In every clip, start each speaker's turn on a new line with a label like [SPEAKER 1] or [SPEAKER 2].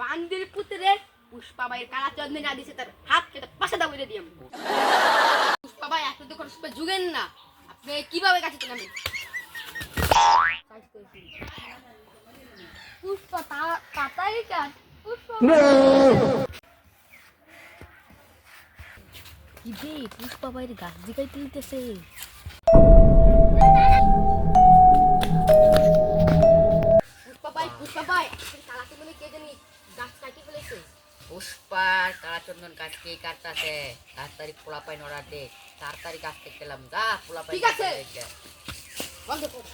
[SPEAKER 1] বান্দির পুত্রের পুষ্পাবাইয়ের কালা চন্দনে না দিছে তার হাত কেটে পাশে দাবুরে দিয়াম। পুষ্পাবাই এত তো খরচ যুগেন না, আপনি কিভাবে কাছে নামে? পুষ্পা তাড়াতাড়ি কাট। পুষ্পা কি বে পুষ্পাবাইয়ের গাছ দিকাই তুলতেছে। পুষ্পাবাই কালা চন্দনে কে জানি গাছ কাটি ফেলেছে।
[SPEAKER 2] পুষ্পার কালাচন্দন গাছ কে কাটতাছে? তাড়াতাড়ি পোলাপাই নড়া দে, তাড়াতাড়ি গাছ থেকে গেলাম যা পোলাপাই।
[SPEAKER 1] ঠিক আছে বন্ধ কর।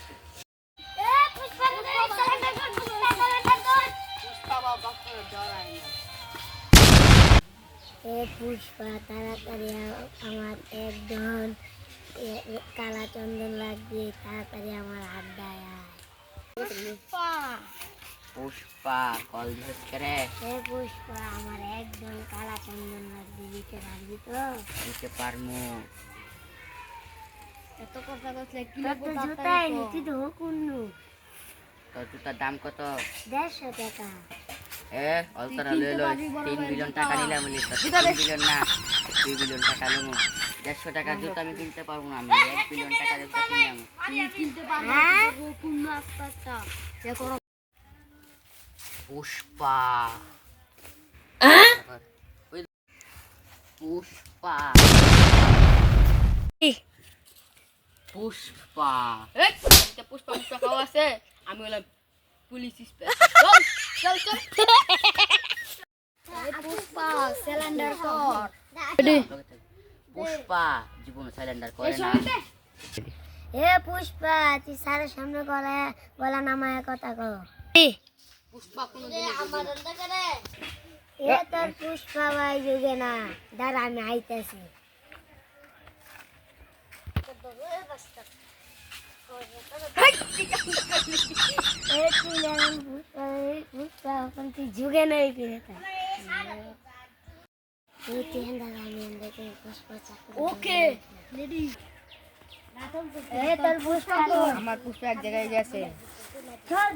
[SPEAKER 3] পুষ্পা তাড়াতাড়ি আমার একজন কালা চন্দন লাগবে, তাড়াতাড়ি আমার আড্ডায় আয়।
[SPEAKER 2] পুষ্পা কল দিস করে।
[SPEAKER 3] পুষ্পা আমার একজন কালা চন্দন লাগবে, দিতে পারবি তো?
[SPEAKER 2] দিতে পারমু।
[SPEAKER 1] এত কথা বলছে কি
[SPEAKER 3] তোর তো জুতাই নি, তুই তো হুকুন্নু।
[SPEAKER 2] তোর জুতার দাম কত?
[SPEAKER 3] 150 টাকা।
[SPEAKER 2] অলতারা লইলো 3 বিলিয়ন টাকা নিলাম বলি। 3 বিলিয়ন না 2 বিলিয়ন টাকা লমু। 150 টাকা জুতা আমি কিনতে পারবো না, আমি 1 বিলিয়ন টাকা জুতা কিনলাম।
[SPEAKER 1] কিনতে পারবো হুকুম না একটা যে করো।
[SPEAKER 2] পুষ্পা পুষ্পা পুষ্পা
[SPEAKER 1] পুষ্পা পুষ্পা খাওয়া আছে, আমি হলাম পুলিশ স্পেশাল। চল চল চল। পুষ্পা সিলিন্ডার কর।
[SPEAKER 2] পুষ্পা জীবন সিলিন্ডার করে না।
[SPEAKER 3] পুষ্পা তুই স্যারের সামনে গলা নামায় কথা কো।
[SPEAKER 1] পুষ্পা কোনদিন
[SPEAKER 3] তোর পুষ্পা ভাই যুগে না, দাঁড়া আমি আইতেছি। পুষ্পা এখন তুই যুগে নেই ফিরে
[SPEAKER 1] ওকে রেডি।
[SPEAKER 3] তোর পুষ্পা
[SPEAKER 1] আমার পুষ্পা এক জায়গায় গেছে।
[SPEAKER 3] চল